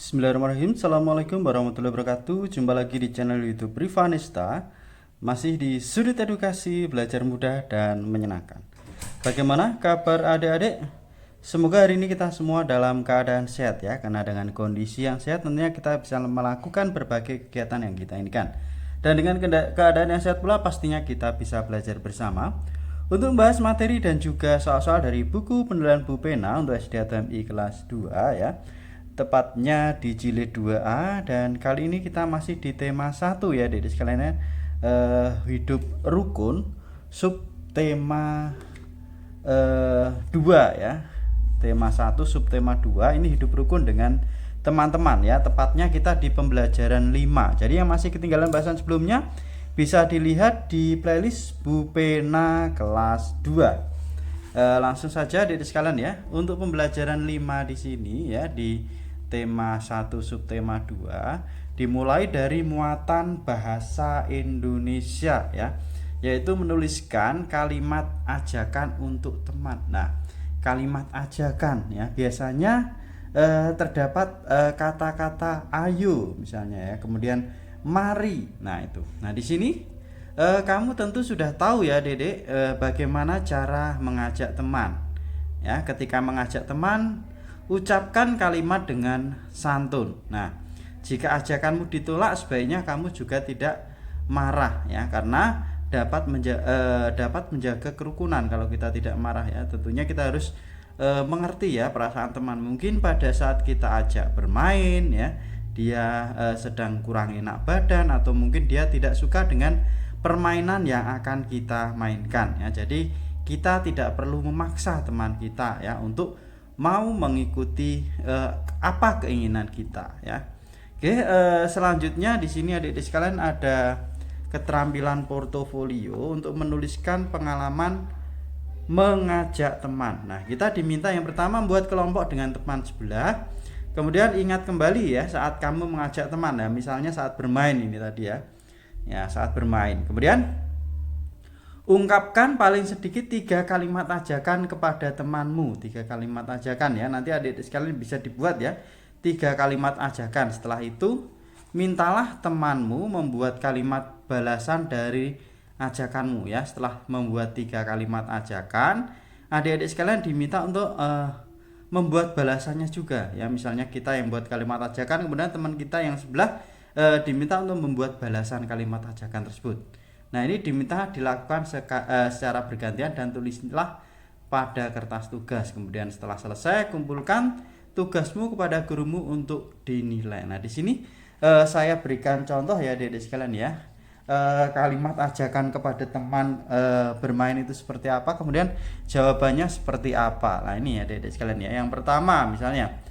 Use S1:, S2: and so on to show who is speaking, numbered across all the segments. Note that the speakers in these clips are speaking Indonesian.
S1: Bismillahirrahmanirrahim. Assalamualaikum warahmatullahi wabarakatuh. Jumpa lagi di channel YouTube Rivanista. Masih di sudut edukasi, belajar mudah dan menyenangkan. Bagaimana kabar adik-adik? Semoga hari ini kita semua dalam keadaan sehat ya. Karena dengan kondisi yang sehat tentunya kita bisa melakukan berbagai kegiatan yang kita inginkan. Dan dengan keadaan yang sehat pula pastinya kita bisa belajar bersama untuk membahas materi dan juga soal-soal dari buku penulisan Bu Pena untuk SD atau MI kelas 2 ya. Tepatnya di jilid 2A, dan kali ini kita masih di tema 1 ya Adik sekalian, hidup rukun, subtema 2 ya. Tema 1 subtema 2 ini hidup rukun dengan teman-teman ya. Tepatnya kita di pembelajaran 5. Jadi yang masih ketinggalan bahasan sebelumnya bisa dilihat di playlist Bu Pena kelas 2. Langsung saja Adik sekalian ya. Untuk pembelajaran 5 di sini ya, di tema 1 subtema 2 dimulai dari muatan bahasa Indonesia ya, yaitu menuliskan kalimat ajakan untuk teman. Nah, kalimat ajakan ya biasanya terdapat kata-kata ayo misalnya ya, kemudian mari. Nah, itu. Nah, di sini kamu tentu sudah tahu ya Dedek, bagaimana cara mengajak teman ya. Ketika mengajak teman, ucapkan kalimat dengan santun. Nah, jika ajakanmu ditolak sebaiknya kamu juga tidak marah ya, karena dapat menjaga kerukunan. Kalau kita tidak marah ya, tentunya kita harus mengerti ya perasaan teman. Mungkin pada saat kita ajak bermain ya, dia sedang kurang enak badan, atau mungkin dia tidak suka dengan permainan yang akan kita mainkan ya. Jadi kita tidak perlu memaksa teman kita ya untuk mau mengikuti apa keinginan kita ya. Oke, selanjutnya di sini adik-adik sekalian ada keterampilan portofolio untuk menuliskan pengalaman mengajak teman. Nah, kita diminta yang pertama membuat kelompok dengan teman sebelah. Kemudian ingat kembali ya saat kamu mengajak teman ya, misalnya saat bermain ini tadi ya. Ya, saat bermain. Kemudian ungkapkan paling sedikit 3 kalimat ajakan kepada temanmu. 3 kalimat ajakan ya. Nanti adik-adik sekalian bisa dibuat ya 3 kalimat ajakan. Setelah itu mintalah temanmu membuat kalimat balasan dari ajakanmu ya. Setelah membuat 3 kalimat ajakan, adik-adik sekalian diminta untuk membuat balasannya juga ya. Misalnya kita yang buat kalimat ajakan, kemudian teman kita yang sebelah diminta untuk membuat balasan kalimat ajakan tersebut. Nah, ini diminta dilakukan secara bergantian dan tulislah pada kertas tugas. Kemudian setelah selesai, kumpulkan tugasmu kepada gurumu untuk dinilai. Nah, di sini saya berikan contoh ya Adik-adik sekalian ya. Kalimat ajakan kepada teman bermain itu seperti apa, kemudian jawabannya seperti apa. Nah, ini ya Adik-adik sekalian ya. Yang pertama misalnya,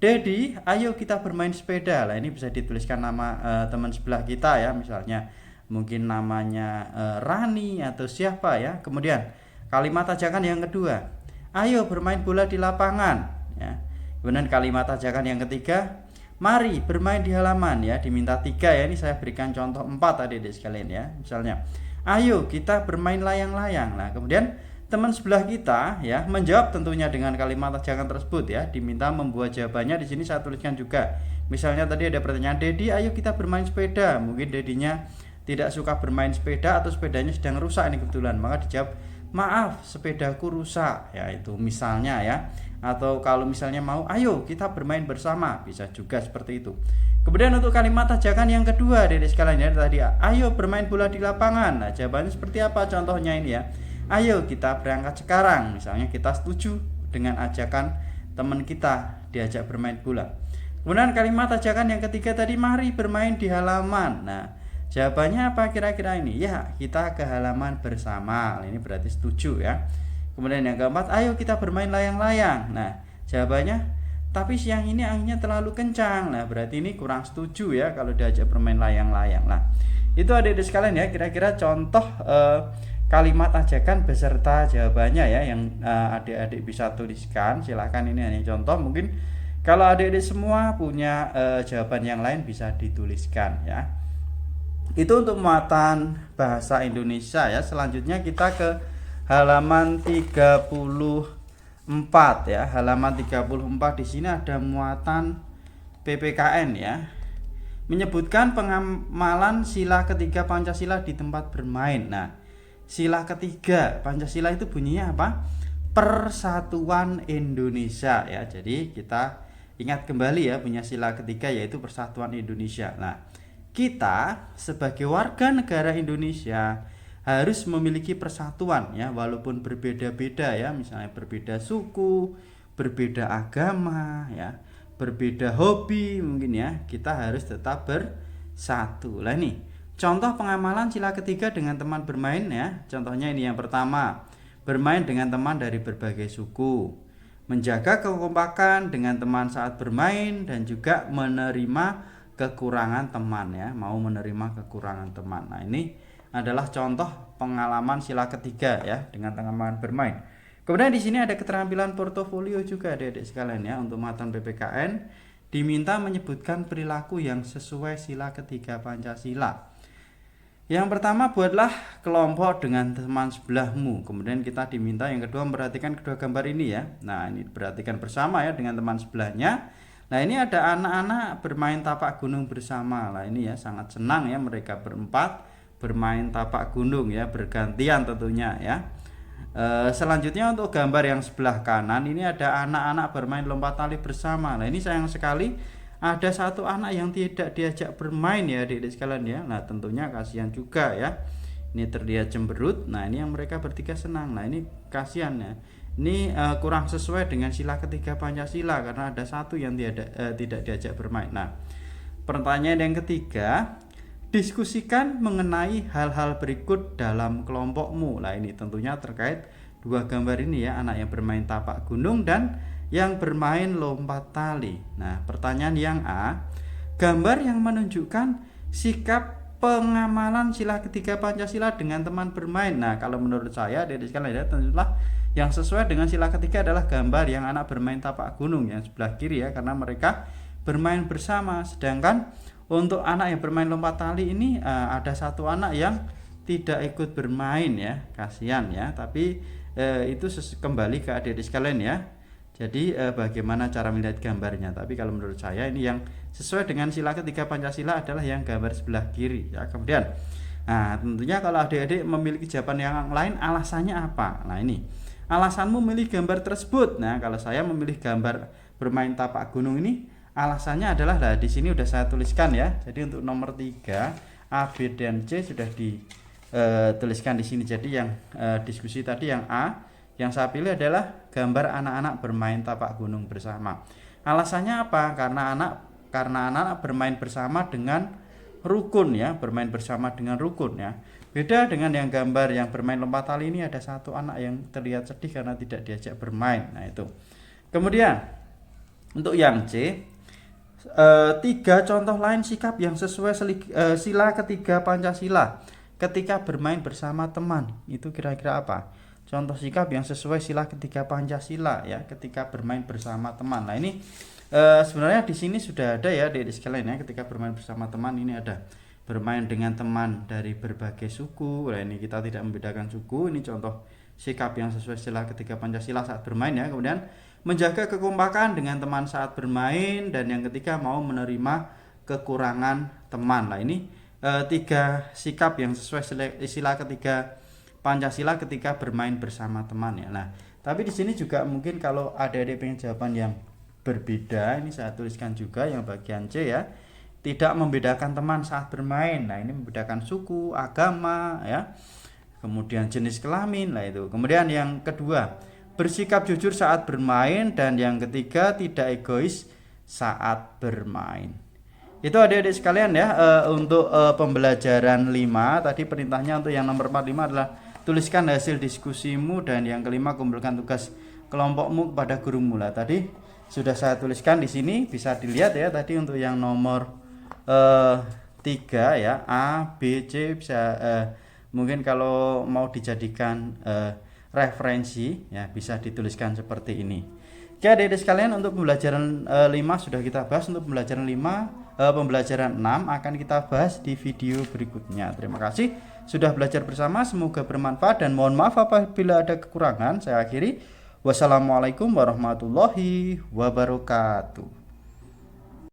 S1: Dedi, ayo kita bermain sepeda. Nah, ini bisa dituliskan nama teman sebelah kita ya, misalnya mungkin namanya Rani atau siapa ya. Kemudian kalimat ajakan yang kedua, ayo bermain bola di lapangan ya. Kemudian kalimat ajakan yang ketiga, mari bermain di halaman ya. Diminta 3 ya, ini saya berikan contoh 4 adik-adik sekalian ya. Misalnya, ayo kita bermain layang-layang. Nah, kemudian teman sebelah kita ya menjawab tentunya dengan kalimat ajakan tersebut ya. Diminta membuat jawabannya, di sini saya tuliskan juga. Misalnya tadi ada pertanyaan, Dedi ayo kita bermain sepeda. Mungkin Dedinya tidak suka bermain sepeda atau sepedanya sedang rusak ini kebetulan, maka dijawab, maaf sepedaku rusak ya, itu misalnya ya. Atau kalau misalnya mau, ayo kita bermain bersama, bisa juga seperti itu. Kemudian untuk kalimat ajakan yang kedua Dedek sekalian ya, tadi ayo bermain bola di lapangan. Nah, jawabannya seperti apa contohnya ini ya, ayo kita berangkat sekarang. Misalnya kita setuju dengan ajakan teman kita diajak bermain bola. Kemudian kalimat ajakan yang ketiga tadi, mari bermain di halaman. Nah, jawabannya apa kira-kira ini? Ya, kita ke halaman bersama. Ini berarti setuju ya. Kemudian yang keempat, ayo kita bermain layang-layang. Nah, jawabannya, tapi siang ini anginnya terlalu kencang. Nah, berarti ini kurang setuju ya kalau diajak bermain layang-layang. Nah, itu adik-adik sekalian ya, kira-kira contoh kalimat ajakan beserta jawabannya ya, yang adik-adik bisa tuliskan. Silahkan, ini hanya contoh. Mungkin kalau adik-adik semua punya jawaban yang lain bisa dituliskan ya. Itu untuk muatan bahasa Indonesia ya. Selanjutnya kita ke halaman 34 ya. Halaman 34 di sini ada muatan PPKN ya, menyebutkan pengamalan sila ketiga Pancasila di tempat bermain. Nah, sila ketiga Pancasila itu bunyinya apa? Persatuan Indonesia ya. Jadi kita ingat kembali ya, punya sila ketiga yaitu Persatuan Indonesia. Nah, kita sebagai warga negara Indonesia harus memiliki persatuan ya, walaupun berbeda-beda ya, misalnya berbeda suku, berbeda agama ya, berbeda hobi mungkin ya, kita harus tetap bersatu. Lah ini contoh pengamalan sila ketiga dengan teman bermain ya. Contohnya ini yang pertama, bermain dengan teman dari berbagai suku, menjaga kekompakan dengan teman saat bermain, dan juga menerima kekurangan teman ya, mau menerima kekurangan teman. Nah, ini adalah contoh pengalaman sila ketiga ya dengan teman bermain. Kemudian di sini ada keterampilan portofolio juga adik-adik sekalian ya. Untuk muatan PPKN diminta menyebutkan perilaku yang sesuai sila ketiga Pancasila. Yang pertama, buatlah kelompok dengan teman sebelahmu. Kemudian kita diminta yang kedua memperhatikan kedua gambar ini ya. Nah, ini perhatikan bersama ya dengan teman sebelahnya. Nah, ini ada anak-anak bermain tapak gunung bersama. Nah, ini ya sangat senang ya mereka berempat bermain tapak gunung ya, bergantian tentunya ya. Selanjutnya untuk gambar yang sebelah kanan ini ada anak-anak bermain lompat tali bersama. Nah, ini sayang sekali ada satu anak yang tidak diajak bermain ya adik-adik sekalian ya. Nah, tentunya kasihan juga ya. Ini terlihat cemberut. Nah, ini yang mereka bertiga senang. Nah, ini kasihan ya. Ini kurang sesuai dengan sila ketiga Pancasila karena ada satu yang tidak diajak bermain. Nah, pertanyaan yang ketiga, diskusikan mengenai hal-hal berikut dalam kelompokmu. Nah, ini tentunya terkait dua gambar ini ya, anak yang bermain tapak gunung dan yang bermain lompat tali. Nah, pertanyaan yang A, gambar yang menunjukkan sikap pengamalan sila ketiga Pancasila dengan teman bermain. Nah, kalau menurut saya dari sekalian ya, tentulah yang sesuai dengan sila ketiga adalah gambar yang anak bermain tapak gunung yang sebelah kiri ya, karena mereka bermain bersama. Sedangkan untuk anak yang bermain lompat tali ini ada satu anak yang tidak ikut bermain ya, kasihan ya. Tapi itu kembali ke adik-adik sekalian ya. Jadi bagaimana cara melihat gambarnya. Tapi kalau menurut saya ini yang sesuai dengan sila ketiga Pancasila adalah yang gambar sebelah kiri ya. Kemudian tentunya kalau adik-adik memiliki jawaban yang lain, alasannya apa? Nah, ini alasanmu memilih gambar tersebut. Nah, kalau saya memilih gambar bermain tapak gunung ini, alasannya adalah di sini udah saya tuliskan ya. Jadi untuk nomor 3 A, B dan C sudah dituliskan di sini. Jadi yang diskusi tadi yang A yang saya pilih adalah gambar anak-anak bermain tapak gunung bersama. Alasannya apa? Karena anak-anak bermain bersama dengan rukun ya, bermain bersama dengan rukun ya. Beda dengan yang gambar yang bermain lompat tali ini, ada satu anak yang terlihat sedih karena tidak diajak bermain. Nah, itu. Kemudian untuk yang C, 3 contoh lain sikap yang sesuai sila ketiga Pancasila ketika bermain bersama teman. Itu kira-kira apa? Contoh sikap yang sesuai sila ketiga Pancasila ya ketika bermain bersama teman. Nah, ini sebenarnya di sini sudah ada ya adik-adik sekalian ya, ketika bermain bersama teman ini ada bermain dengan teman dari berbagai suku. Nah, ini kita tidak membedakan suku. Ini contoh sikap yang sesuai sila ketiga Pancasila saat bermain ya. Kemudian menjaga kekompakan dengan teman saat bermain, dan yang ketiga mau menerima kekurangan teman. Nah, ini 3 sikap yang sesuai sila ketiga Pancasila ketika bermain bersama teman ya. Nah, tapi di sini juga mungkin kalau adik-adik pengen jawaban yang berbeda, ini saya tuliskan juga yang bagian C ya. Tidak membedakan teman saat bermain. Nah, ini membedakan suku, agama ya. Kemudian jenis kelamin lah itu. Kemudian yang kedua, bersikap jujur saat bermain, dan yang ketiga tidak egois saat bermain. Itu adik-adik sekalian ya, untuk pembelajaran 5 tadi perintahnya untuk yang nomor 45 adalah tuliskan hasil diskusimu, dan yang kelima kumpulkan tugas kelompokmu kepada gurumu. Lah tadi sudah saya tuliskan di sini, bisa dilihat ya tadi untuk yang nomor 3 ya, A, B, C bisa mungkin kalau mau dijadikan referensi ya bisa dituliskan seperti ini. Oke adik-adik sekalian, untuk pembelajaran 5 sudah kita bahas. Untuk pembelajaran 5 pembelajaran 6 akan kita bahas di video berikutnya. Terima kasih sudah belajar bersama, semoga bermanfaat, dan mohon maaf apabila ada kekurangan. Saya akhiri, wassalamualaikum warahmatullahi wabarakatuh.